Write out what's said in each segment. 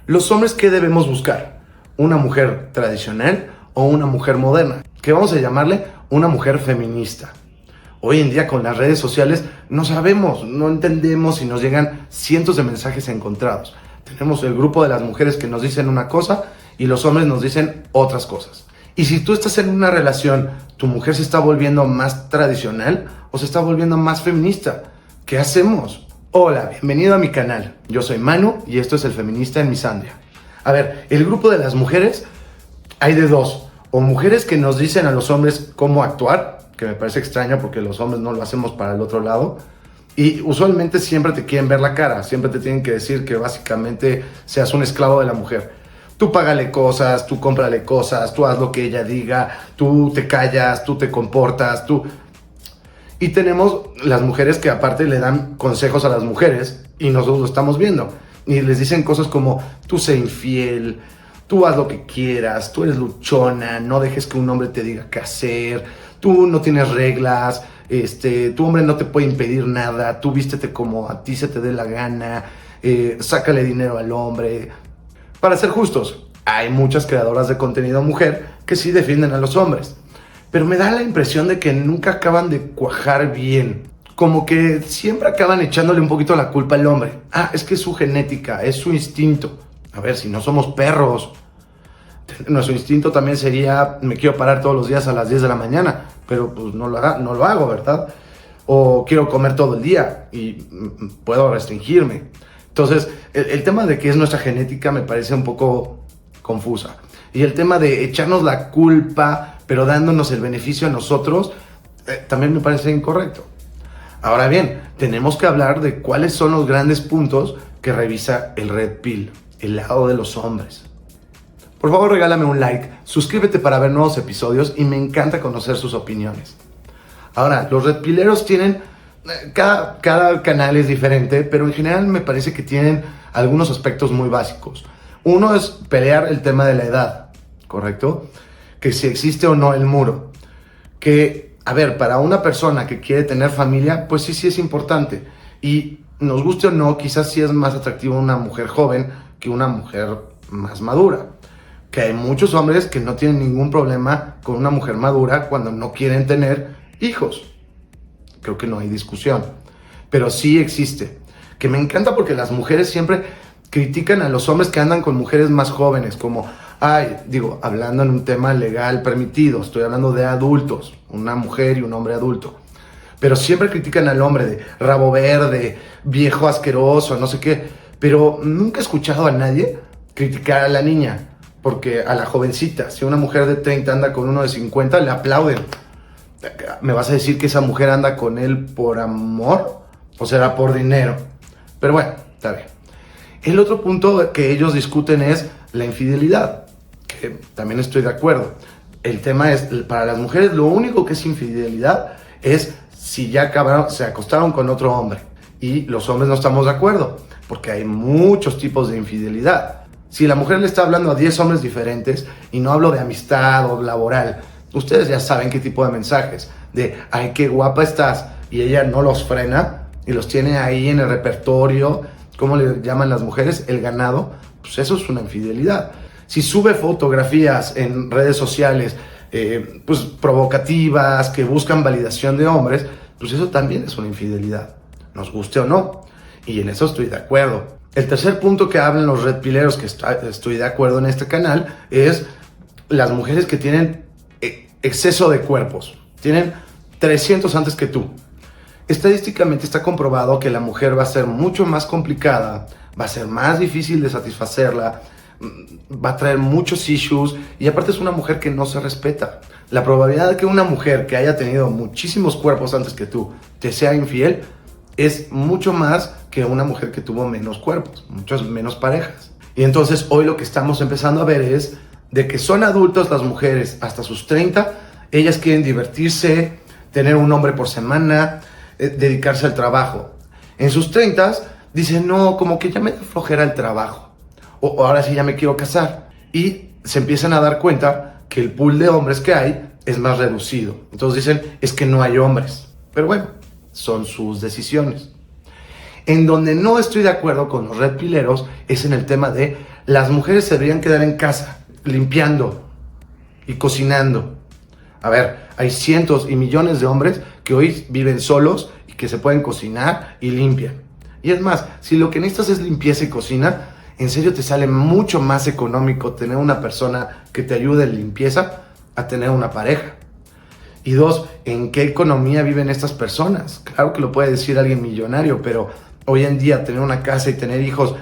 Los hombres, ¿qué debemos buscar? ¿Una mujer tradicional o una mujer moderna? Que vamos a llamarle una mujer feminista. Hoy en día con las redes sociales no sabemos, no entendemos y nos llegan cientos de mensajes encontrados. Tenemos el grupo de las mujeres que nos dicen una cosa y los hombres nos dicen otras cosas. Y si tú estás en una relación, tu mujer se está volviendo más tradicional o se está volviendo más feminista. ¿Qué hacemos? Hola, bienvenido a mi canal. Yo soy Manu y esto es El Feminista en Misandria. A ver, el grupo de las mujeres hay de dos. O mujeres que nos dicen a los hombres cómo actuar, que me parece extraño porque los hombres no lo hacemos para el otro lado. Y usualmente siempre te quieren ver la cara, siempre te tienen que decir que básicamente seas un esclavo de la mujer. Tú págale cosas, tú cómprale cosas, tú haz lo que ella diga, tú te callas, tú te comportas, tú... Y tenemos las mujeres que aparte le dan consejos a las mujeres y nosotros lo estamos viendo. Y les dicen cosas como, tú sé infiel, tú haz lo que quieras, tú eres luchona, no dejes que un hombre te diga qué hacer, tú no tienes reglas, tu hombre no te puede impedir nada, tú vístete como a ti se te dé la gana, sácale dinero al hombre. Para ser justos, hay muchas creadoras de contenido mujer que sí defienden a los hombres. Pero me da la impresión de que nunca acaban de cuajar bien. Como que siempre acaban echándole un poquito la culpa al hombre. Ah, es que es su genética, es su instinto. A ver, si no somos perros. Nuestro instinto también sería, me quiero parar todos los días a las 10 de la mañana. Pero pues no lo hago, ¿verdad? O quiero comer todo el día y puedo restringirme. Entonces, el tema de que es nuestra genética me parece un poco confusa. Y el tema de echarnos la culpa, pero dándonos el beneficio a nosotros, también me parece incorrecto. Ahora bien, tenemos que hablar de cuáles son los grandes puntos que revisa el Red Pill, el lado de los hombres. Por favor, regálame un like, suscríbete para ver nuevos episodios y me encanta conocer sus opiniones. Ahora, los Red Pilleros tienen... Cada canal es diferente, pero en general me parece que tienen algunos aspectos muy básicos. Uno es pelear el tema de la edad, ¿correcto? Que si existe o no el muro. Que, a ver, para una persona que quiere tener familia, pues sí es importante. Y nos guste o no, quizás sí es más atractiva una mujer joven que una mujer más madura. Que hay muchos hombres que no tienen ningún problema con una mujer madura cuando no quieren tener hijos. Creo que no hay discusión. Pero sí existe. Que me encanta porque las mujeres siempre critican a los hombres que andan con mujeres más jóvenes, como, hablando en un tema legal permitido, estoy hablando de adultos, una mujer y un hombre adulto. Pero siempre critican al hombre de rabo verde, viejo asqueroso, no sé qué. Pero nunca he escuchado a nadie criticar a la niña, porque a la jovencita, si una mujer de 30 anda con uno de 50, le aplauden. ¿Me vas a decir que esa mujer anda con él por amor? ¿O será por dinero? Pero bueno, está bien. El otro punto que ellos discuten es la infidelidad, que también estoy de acuerdo. El tema es, para las mujeres lo único que es infidelidad es si ya se acostaron con otro hombre. Y los hombres no estamos de acuerdo, porque hay muchos tipos de infidelidad. Si la mujer le está hablando a 10 hombres diferentes, y no hablo de amistad o laboral, ustedes ya saben qué tipo de mensajes, de, ay, qué guapa estás, y ella no los frena, y los tiene ahí en el repertorio, ¿cómo le llaman las mujeres? El ganado. Pues eso es una infidelidad. Si sube fotografías en redes sociales, pues provocativas, que buscan validación de hombres, pues eso también es una infidelidad, nos guste o no, y en eso estoy de acuerdo. El tercer punto que hablan los Red Pilleros, que estoy de acuerdo en este canal, es las mujeres que tienen exceso de cuerpos, tienen 300 antes que tú. Estadísticamente está comprobado que la mujer va a ser mucho más complicada, va a ser más difícil de satisfacerla, va a traer muchos issues y aparte es una mujer que no se respeta. La probabilidad de que una mujer que haya tenido muchísimos cuerpos antes que tú te sea infiel es mucho más que una mujer que tuvo menos cuerpos, muchas menos parejas. Y entonces hoy lo que estamos empezando a ver es de que son adultas las mujeres hasta sus 30, ellas quieren divertirse, tener un hombre por semana, dedicarse al trabajo. En sus 30 dicen, no, como que ya me da flojera el trabajo, o ahora sí ya me quiero casar. Y se empiezan a dar cuenta que el pool de hombres que hay es más reducido. Entonces dicen, es que no hay hombres. Pero bueno, son sus decisiones. En donde no estoy de acuerdo con los red pileros es en el tema de las mujeres se deberían quedar en casa, limpiando y cocinando. A ver, hay cientos y millones de hombres que hoy viven solos y que se pueden cocinar y limpian. Y es más, si lo que necesitas es limpieza y cocina, en serio te sale mucho más económico tener una persona que te ayude en limpieza a tener una pareja. Y dos, ¿en qué economía viven estas personas? Claro que lo puede decir alguien millonario, pero hoy en día tener una casa y tener hijos,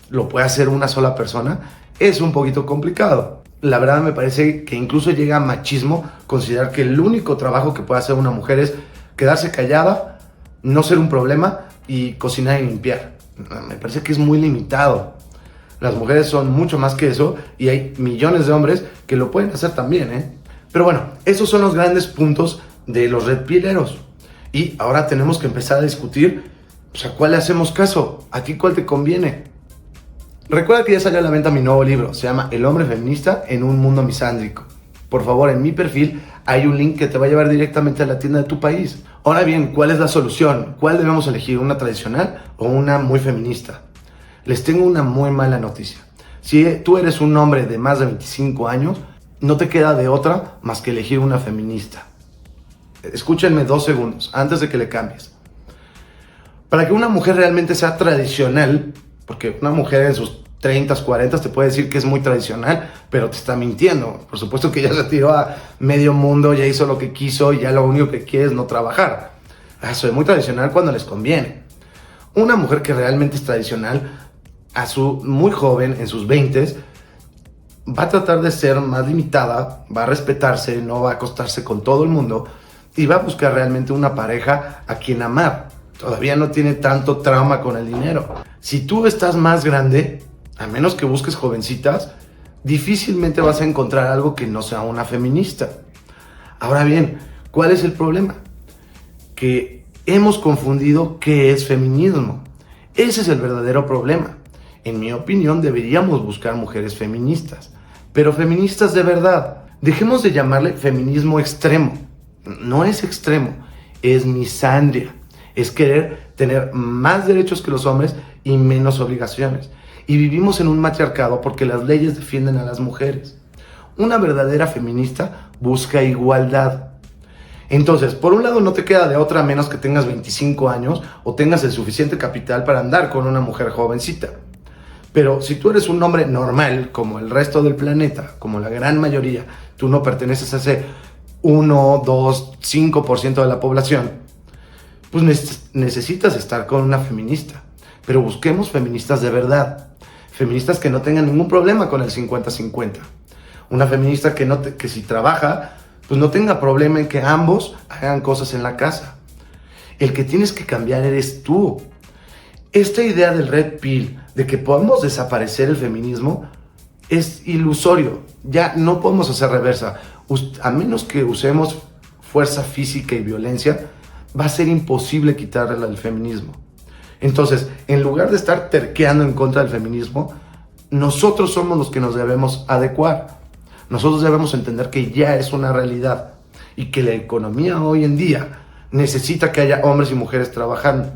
¿lo puede hacer una sola persona? Es un poquito complicado. La verdad me parece que incluso llega a machismo considerar que el único trabajo que puede hacer una mujer es quedarse callada, no ser un problema y cocinar y limpiar. Me parece que es muy limitado. Las mujeres son mucho más que eso y hay millones de hombres que lo pueden hacer también, ¿eh? Pero bueno, esos son los grandes puntos de los red pileros. Y ahora tenemos que empezar a discutir, pues, ¿a cuál le hacemos caso? ¿A ti cuál te conviene? Recuerda que ya salió a la venta mi nuevo libro, se llama El hombre feminista en un mundo misándrico. Por favor, en mi perfil hay un link que te va a llevar directamente a la tienda de tu país. Ahora bien, ¿cuál es la solución? ¿Cuál debemos elegir? ¿Una tradicional o una muy feminista? Les tengo una muy mala noticia. Si tú eres un hombre de más de 25 años, no te queda de otra más que elegir una feminista. Escúchenme 2 segundos antes de que le cambies. Para que una mujer realmente sea tradicional, porque una mujer en sus 30, 40 te puede decir que es muy tradicional, pero te está mintiendo. Por supuesto que ya se tiró a medio mundo, ya hizo lo que quiso y ya lo único que quiere es no trabajar. Soy muy tradicional cuando les conviene. Una mujer que realmente es tradicional, muy joven, en sus 20s, va a tratar de ser más limitada, va a respetarse, no va a acostarse con todo el mundo y va a buscar realmente una pareja a quien amar. Todavía no tiene tanto trauma con el dinero. Si tú estás más grande, a menos que busques jovencitas, difícilmente vas a encontrar algo que no sea una feminista. Ahora bien, ¿cuál es el problema? Que hemos confundido qué es feminismo. Ese es el verdadero problema. En mi opinión, deberíamos buscar mujeres feministas, pero feministas de verdad. Dejemos de llamarle feminismo extremo. No es extremo, es misandria. Es querer tener más derechos que los hombres y menos obligaciones. Y vivimos en un matriarcado porque las leyes defienden a las mujeres. Una verdadera feminista busca igualdad. Entonces, por un lado no te queda de otra a menos que tengas 25 años o tengas el suficiente capital para andar con una mujer jovencita. Pero si tú eres un hombre normal, como el resto del planeta, como la gran mayoría, tú no perteneces a ese 1, 2, 5% de la población, pues necesitas estar con una feminista. Pero busquemos feministas de verdad. Feministas que no tengan ningún problema con el 50-50. Una feminista que si trabaja, pues no tenga problema en que ambos hagan cosas en la casa. El que tienes que cambiar eres tú. Esta idea del red pill, de que podemos desaparecer el feminismo, es ilusorio. Ya no podemos hacer reversa. A menos que usemos fuerza física y violencia, va a ser imposible quitarle el feminismo. Entonces, en lugar de estar terqueando en contra del feminismo, nosotros somos los que nos debemos adecuar. Nosotros debemos entender que ya es una realidad y que la economía hoy en día necesita que haya hombres y mujeres trabajando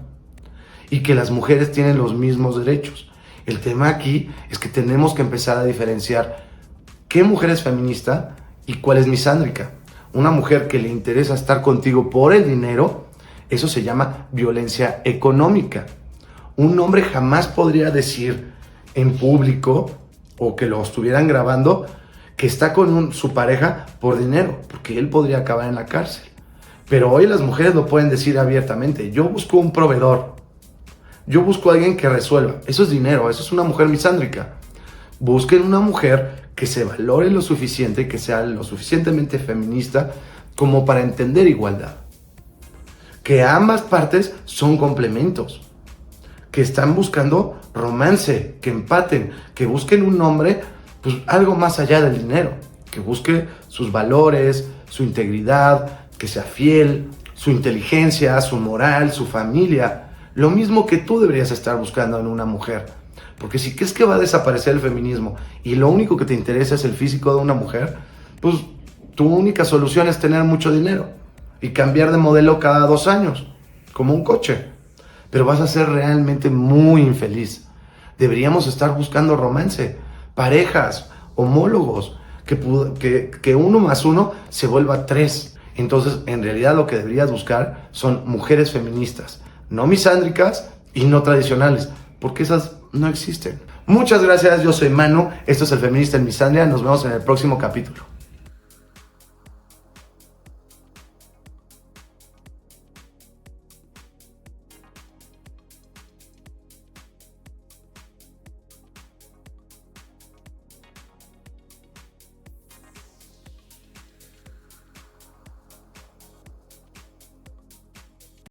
y que las mujeres tienen los mismos derechos. El tema aquí es que tenemos que empezar a diferenciar qué mujer es feminista y cuál es misándrica. Una mujer que le interesa estar contigo por el dinero, eso se llama violencia económica. Un hombre jamás podría decir en público o que lo estuvieran grabando que está con su pareja por dinero, porque él podría acabar en la cárcel. Pero hoy las mujeres lo pueden decir abiertamente. Yo busco un proveedor. Yo busco a alguien que resuelva. Eso es dinero, eso es una mujer misándrica. Busquen una mujer que se valore lo suficiente, que sea lo suficientemente feminista como para entender igualdad. Que ambas partes son complementos. Que están buscando romance, que empaten, que busquen un hombre, pues algo más allá del dinero. Que busque sus valores, su integridad, que sea fiel, su inteligencia, su moral, su familia. Lo mismo que tú deberías estar buscando en una mujer. Porque si crees que va a desaparecer el feminismo y lo único que te interesa es el físico de una mujer, pues tu única solución es tener mucho dinero y cambiar de modelo cada 2 años, como un coche. pero vas a ser realmente muy infeliz. Deberíamos estar buscando romance, parejas, homólogos, que 1 más 1 se vuelva 3. Entonces, en realidad lo que deberías buscar son mujeres feministas, no misándricas y no tradicionales, porque esas no existen. Muchas gracias, yo soy Manu, esto es El Feminista en Misandria, nos vemos en el próximo capítulo.